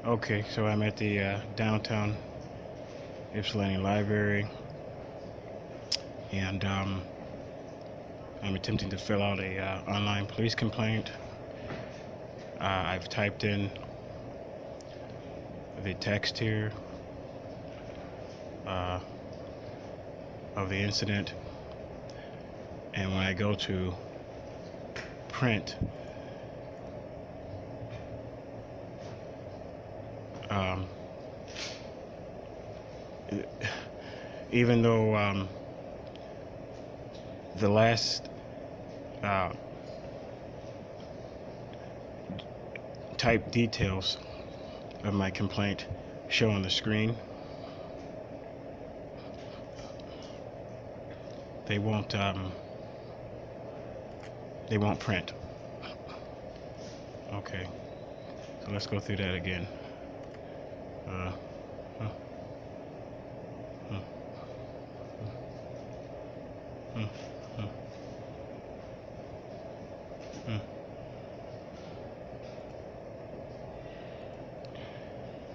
Okay, so I'm at the downtown Ypsilanti library, and I'm attempting to fill out a online police complaint. I've typed in the text here uh, of the incident, and when I go to print, um, even though the last uh, type details of my complaint show on the screen, they won't print. Okay, so let's go through that again. Uh, uh, uh, uh, uh, uh.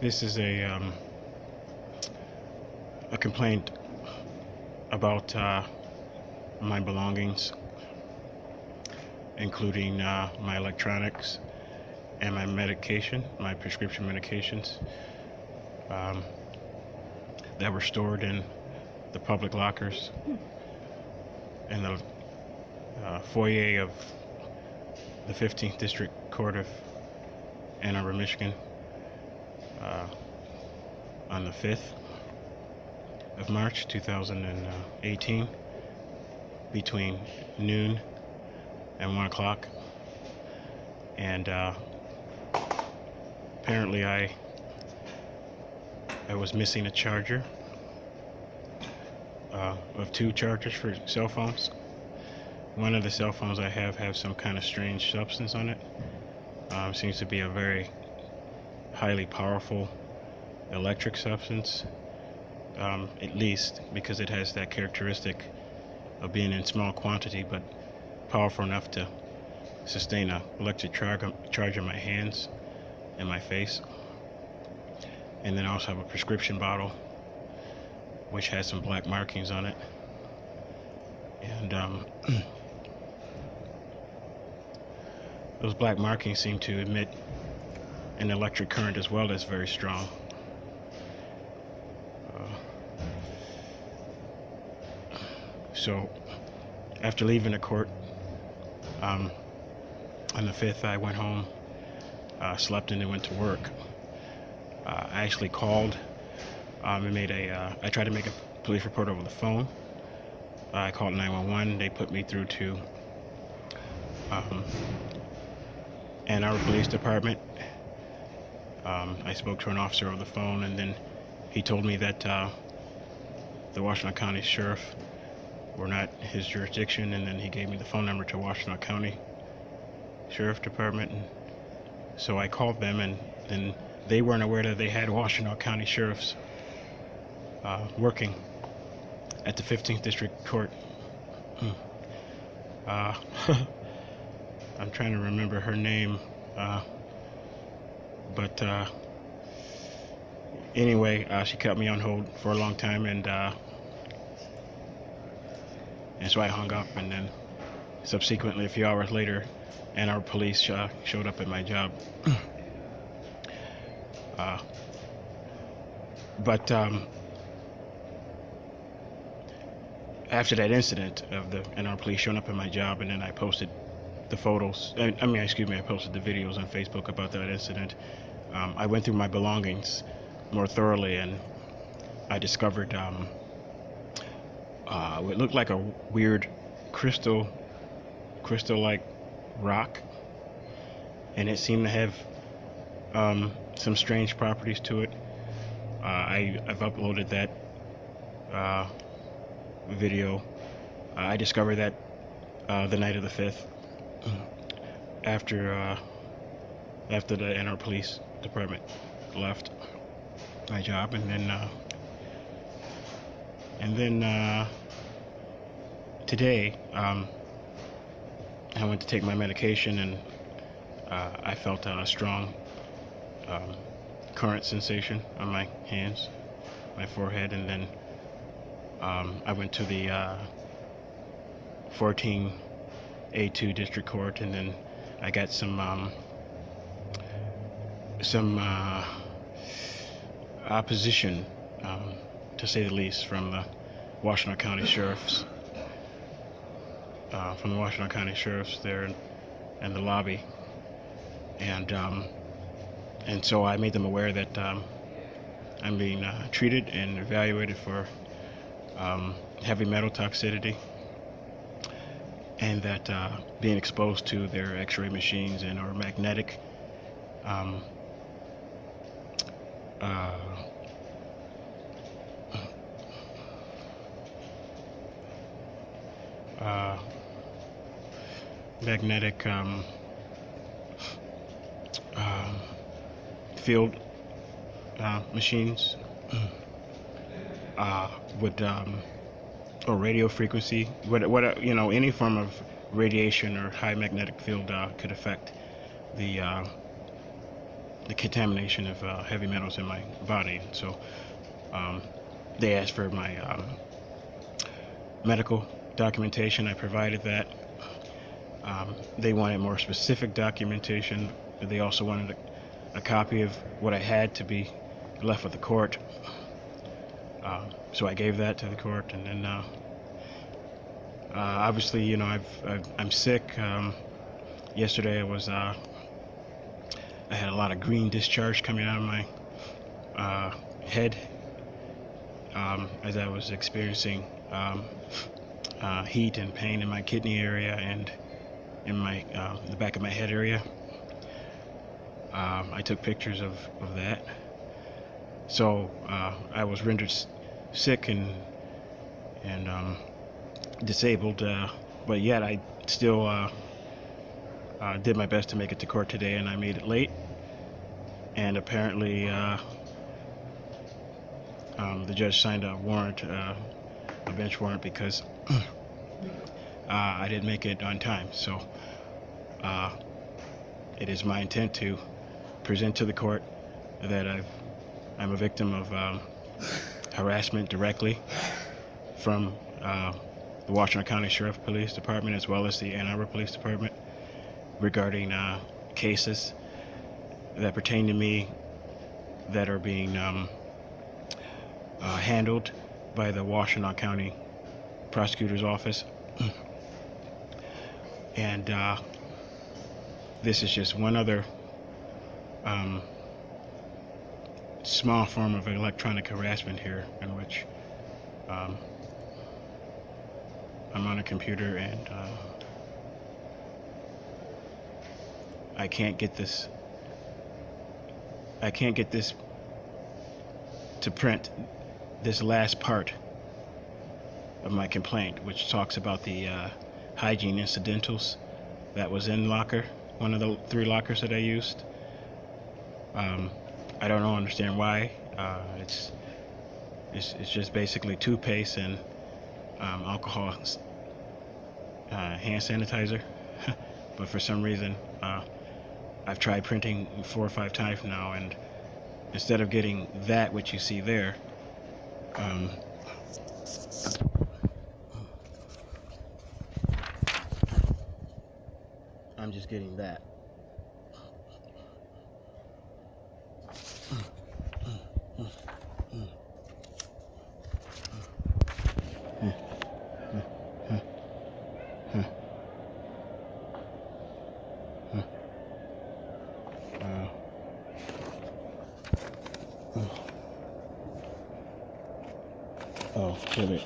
This is a complaint about my belongings, including my electronics and my medication, my prescription medications, um, that were stored in the public lockers in the foyer of the 15th District Court of Ann Arbor, Michigan, on the 5th of March 2018 between noon and 1 o'clock. And apparently I was missing a charger, of 2 chargers for cell phones. One of the cell phones I have some kind of strange substance on it. Seems to be a very highly powerful electric substance, at least because it has that characteristic of being in small quantity but powerful enough to sustain an electric charge in my hands and my face. And then I also have a prescription bottle which has some black markings on it, and those black markings seem to emit an electric current as well that's very strong. So after leaving the court on the 5th, I went home, slept, and then went to work. I actually called and I tried to make a police report over the phone. I called 911. They put me through to Ann Arbor Police Department. I spoke to an officer over the phone, and then he told me that the Washington County Sheriff were not his jurisdiction, and then he gave me the phone number to Washington County Sheriff Department. And so I called them, and then they weren't aware that they had Washington County Sheriffs working at the 15th District Court. I'm trying to remember her name, but anyway, she kept me on hold for a long time, and so I hung up, and then subsequently, a few hours later, Ann Arbor police showed up at my job. But after that incident of the Ann Arbor police showing up at my job, and then I posted the photos, I posted the videos on Facebook about that incident, I went through my belongings more thoroughly, and I discovered what looked like a weird crystal-like rock, and it seemed to have some strange properties to it. I've uploaded that video. I discovered that the night of the 5th, after the Ann Arbor Police Department left my job, and then today I went to take my medication, and I felt a strong current sensation on my hands, my forehead, and then I went to the 14A2 District Court, and then I got some opposition, to say the least, from the Washington County Sheriffs, there in the lobby, and so I made them aware that I'm being treated and evaluated for heavy metal toxicity, and that being exposed to their X-ray machines and or magnetic field machines would or radio frequency, what any form of radiation or high magnetic field could affect the contamination of heavy metals in my body. So they asked for my medical documentation. I provided that. They wanted more specific documentation. They also wanted a copy of what I had to be left with the court. So I gave that to the court, and then obviously, I'm sick. Yesterday I had a lot of green discharge coming out of my head as I was experiencing heat and pain in my kidney area and in my the back of my head area. I took pictures of that. So I was rendered sick and disabled, but yet I still did my best to make it to court today, and I made it late. And apparently the judge signed a warrant, a bench warrant, because I didn't make it on time. So it is my intent to present to the court that I'm a victim of harassment directly from the Washington County Sheriff Police Department, as well as the Ann Arbor Police Department, regarding cases that pertain to me that are being handled by the Washington County Prosecutor's Office. And this is just one other small form of electronic harassment here, in which I'm on a computer and I can't get this to print, this last part of my complaint, which talks about the hygiene incidentals that was in locker, one of the 3 lockers that I used. I don't understand why. It's just basically toothpaste and alcohol hand sanitizer. But for some reason, I've tried printing 4 or 5 times now, and instead of getting that which you see there, I'm just getting that. Oh, here they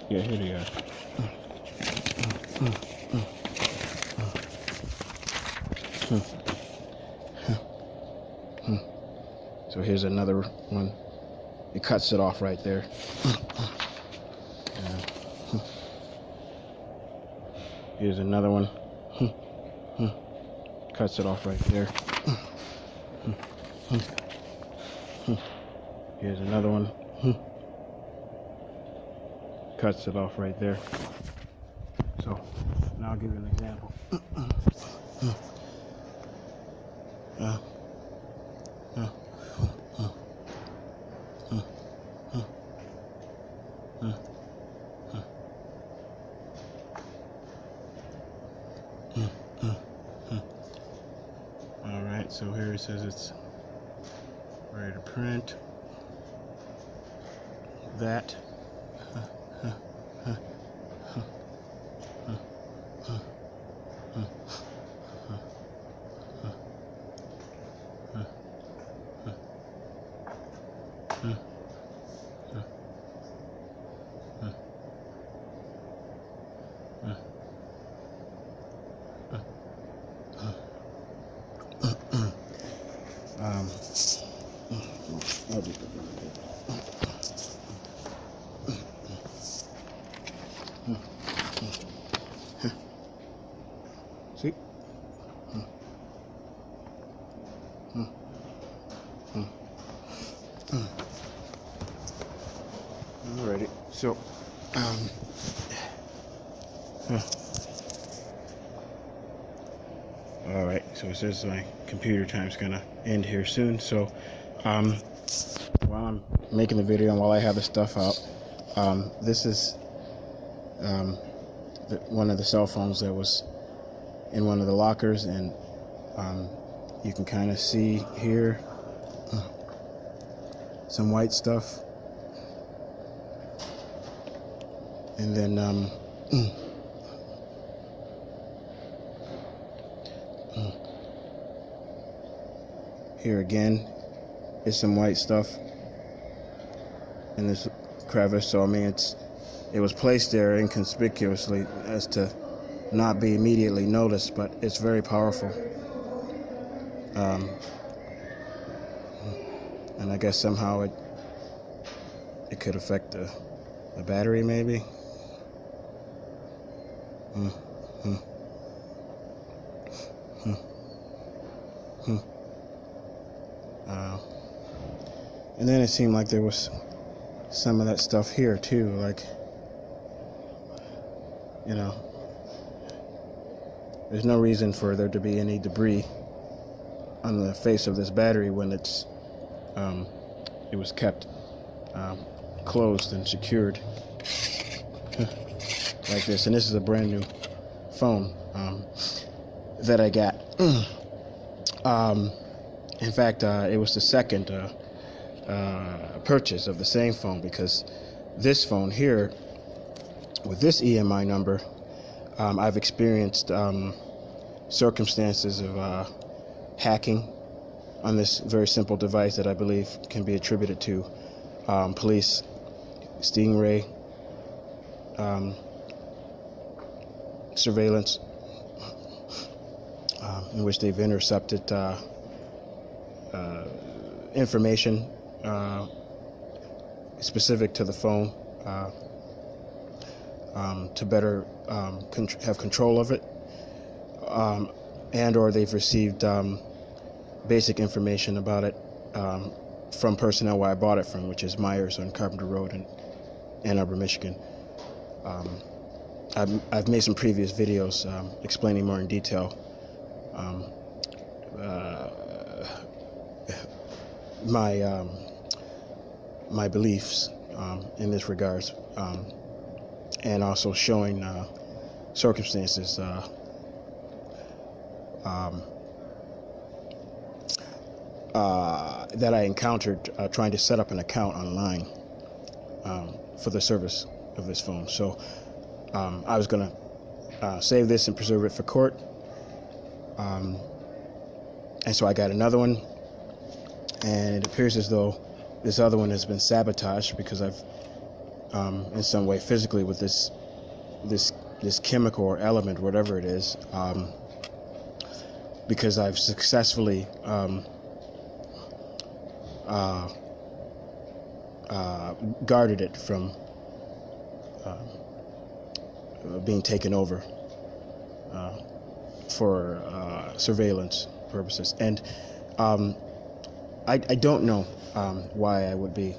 are. So here's another one. It cuts it off right there. Here's another one. Cuts it off right there. Here's another one. Cuts it off right there. So now I'll give you an example. So here it says it's ready to print. That. See? Alrighty. So, alright. So it says my computer time's gonna end here soon. So, while I'm making the video and while I have the stuff out, this is one of the cell phones that was in one of the lockers, and you can kind of see here some white stuff, and then here again is some white stuff in this crevice. So I mean, it was placed there inconspicuously as to not be immediately noticed, but it's very powerful. And I guess somehow it could affect the battery, maybe. And then it seemed like there was some of that stuff here too, like, you know, there's no reason for there to be any debris on the face of this battery when it was kept closed and secured like this. And this is a brand new phone that I got. In fact, it was the second purchase of the same phone, because this phone here with this EMI number, I've experienced circumstances of hacking on this very simple device that I believe can be attributed to police stingray surveillance, in which they've intercepted information specific to the phone to better have control of it, and or they've received basic information about it from personnel where I bought it from, which is Myers on Carpenter Road in Ann Arbor, Michigan. I've made some previous videos explaining more in detail my beliefs in this regards, and also showing circumstances that I encountered trying to set up an account online for the service of this phone. So I was going to save this and preserve it for court, and so I got another one, and it appears as though this other one has been sabotaged because I've in some way physically with this chemical or element, whatever it is, because I've successfully guarded it from being taken over for surveillance purposes. And I don't know why I would be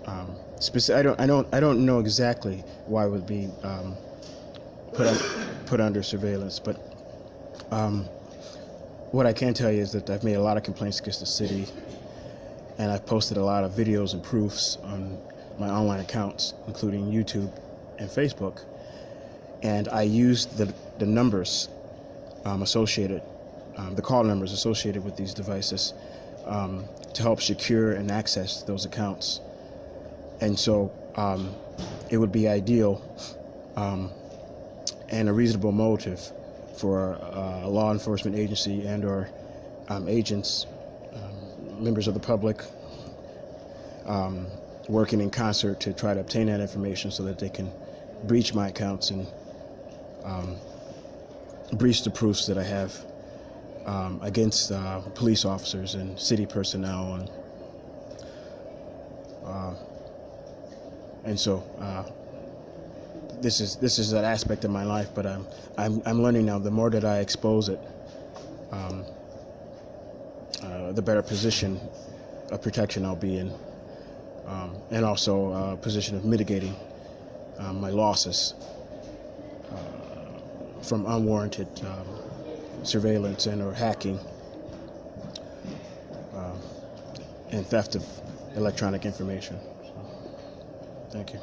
I don't know exactly why I would be put under surveillance, but what I can tell you is that I've made a lot of complaints against the city, and I've posted a lot of videos and proofs on my online accounts, including YouTube and Facebook, and I used the numbers associated the call numbers associated with these devices, to help secure and access those accounts. And so it would be ideal and a reasonable motive for a law enforcement agency and or agents, members of the public, working in concert to try to obtain that information so that they can breach my accounts and breach the proofs that I have against police officers and city personnel, and so this is an aspect of my life. But I'm learning now. The more that I expose it, the better position of protection I'll be in, and also a position of mitigating my losses from unwarranted surveillance and or hacking and theft of electronic information. So, thank you.